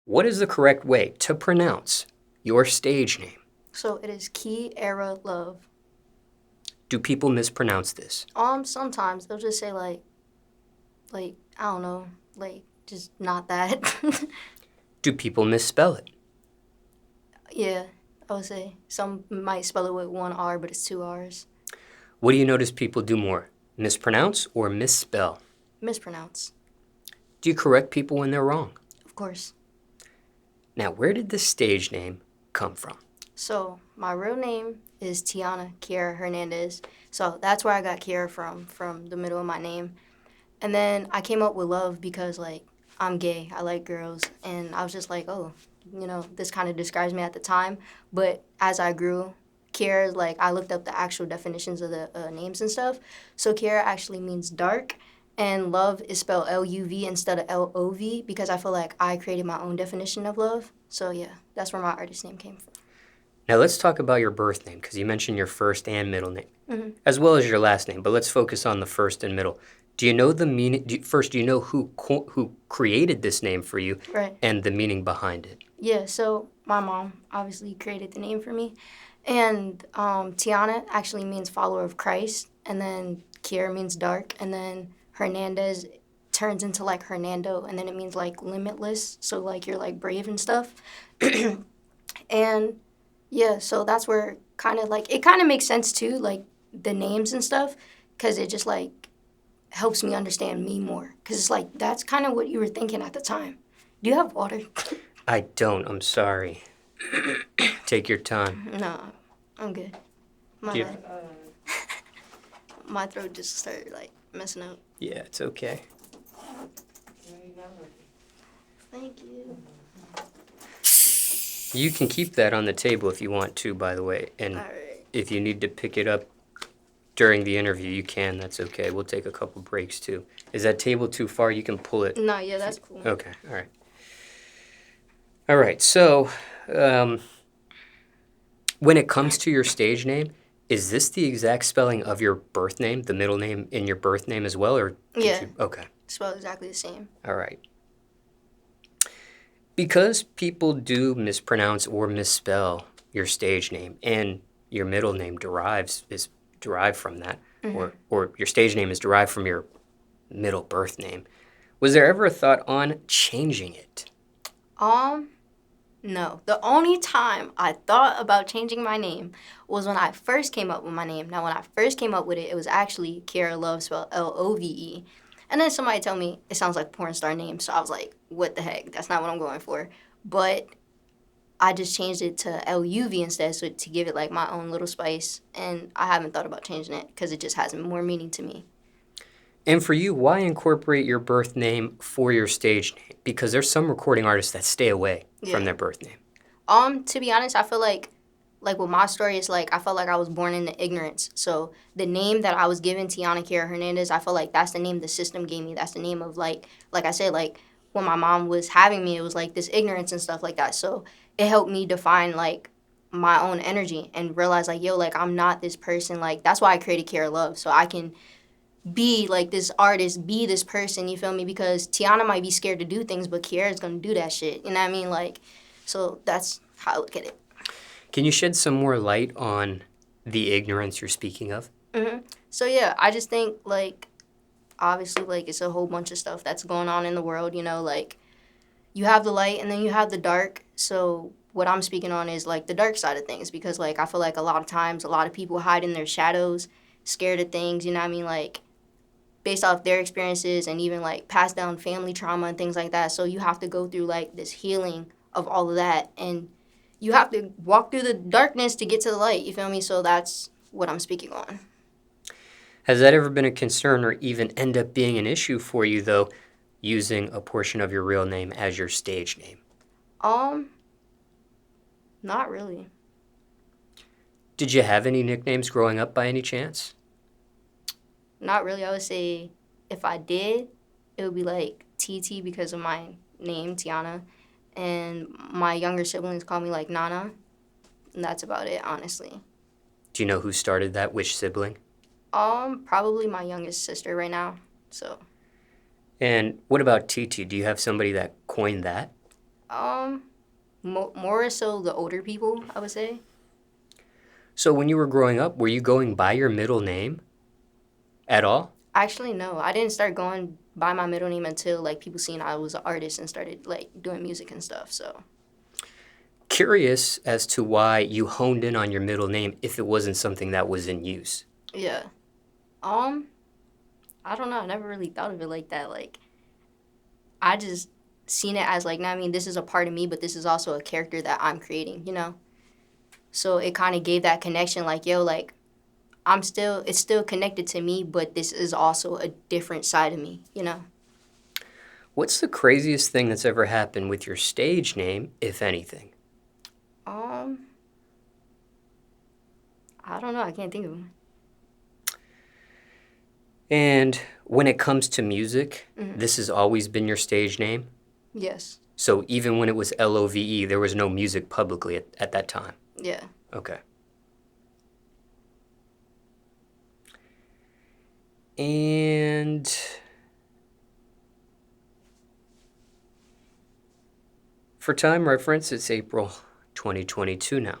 What is the correct way to pronounce your stage name? So it is Kierra Luv. Do people mispronounce this? Sometimes they'll just say like I don't know, like just not that. Do people misspell it? Yeah, I would say some might spell it with one R, but it's two R's. What do you notice people do more, mispronounce or misspell? Mispronounce, Do you correct people when they're wrong? of course. Now, where did this stage name come from? So my real name is Tiana Kierra Hernandez. So that's where I got Kierra from the middle of my name. And then I came up with Love because like I'm gay, I like girls, and I was just like, oh, this kind of describes me at the time. But as I grew, Kierra, like I looked up the actual definitions of the names and stuff. So Kierra actually means dark, and love is spelled L-U-V instead of L-O-V because I feel like I created my own definition of love. So yeah, that's where my artist name came from. Now, let's talk about your birth name because you mentioned your first and middle name, as well as your last name, but let's focus on the first and middle. Do you know the meaning? Do you know who created this name for you Right. and the meaning behind it? Yeah, so my mom obviously created the name for me. And Tiana actually means follower of Christ. And then Kierra means dark. And then Hernandez turns into like Hernando. And then it means like limitless. So like you're like brave and stuff. And yeah, so that's where it kind of makes sense too, like the names and stuff. Because it just like helps me understand me more. Because it's like that's kind of what you were thinking at the time. Do you have water? I don't. I'm sorry. Take your time. No, I'm good. My Do you- bad. My throat just started like messing up. Yeah, it's okay. Thank you. You can keep that on the table if you want to, by the way. And All right. if you need to pick it up during the interview, you can. That's okay. We'll take a couple breaks too. Is that table too far? You can pull it. No, yeah, that's cool. Okay. All right. All right. So, when it comes to your stage name, is this the exact spelling of your birth name, the middle name in your birth name as well, or did Yeah. you? Okay. Spelled exactly the same. All right. Because people do mispronounce or misspell your stage name, and your middle name is derived from that, or your stage name is derived from your middle birth name. Was there ever a thought on changing it? No. The only time I thought about changing my name was when I first came up with my name. Now, when I first came up with it, it was actually Kierra Luv, spelled L-O-V-E. And then somebody told me it sounds like a porn star name, so I was like, what the heck? That's not what I'm going for. But I just changed it to L-U-V instead, so to give it like my own little spice. And I haven't thought about changing it because it just has more meaning to me. And for you, why incorporate your birth name for your stage name? Because there's some recording artists that stay away from their birth name. To be honest, I feel like with my story, it's like I felt like I was born into ignorance. So the name that I was given, Tiana Kierra Hernandez, I feel like that's the name the system gave me. That's the name of like I said, like when my mom was having me, it was like this ignorance and stuff like that. So it helped me define like my own energy and realize like, yo, like I'm not this person. Like that's why I created Kierra Luv, so I can be like this artist, be this person, you feel me? Because Tiana might be scared to do things, but Kierra's gonna do that shit. You know what I mean? Like, so that's how I look at it. Can you shed some more light on the ignorance you're speaking of? So yeah, I just think like obviously like it's a whole bunch of stuff that's going on in the world, like you have the light and then you have the dark. So what I'm speaking on is like the dark side of things because like I feel like a lot of times a lot of people hide in their shadows, scared of things, you know what I mean? Like based off their experiences and even like passed down family trauma and things like that. So you have to go through like this healing of all of that and you have to walk through the darkness to get to the light, you feel me? So that's what I'm speaking on. Has that ever been a concern or even end up being an issue for you, though, using a portion of your real name as your stage name? Not really. Did you have any nicknames growing up by any chance? Not really. I would say if I did, it would be like TT because of my name, Tiana. And my younger siblings call me like Nana. And that's about it, honestly. Do you know who started that? Which sibling? Probably my youngest sister right now. So. And what about TT? Do you have somebody that coined that? More so the older people, I would say. So when you were growing up, were you going by your middle name at all? Actually, no, I didn't start going by my middle name until like people seen I was an artist and started like doing music and stuff. So Curious as to why you honed in on your middle name if it wasn't something that was in use. yeah, um, I don't know. I never really thought of it like that. Like I just seen it as like, nah, I mean, this is a part of me, but this is also a character that I'm creating. So it kind of gave that connection. Like yo, like it's still connected to me, but this is also a different side of me. What's the craziest thing that's ever happened with your stage name, if anything? Um, I don't know. I can't think of them. And when it comes to music, this has always been your stage name? Yes. So even when it was LOVE, there was no music publicly at that time? Yeah. Okay. And for time reference, it's April 2022 now.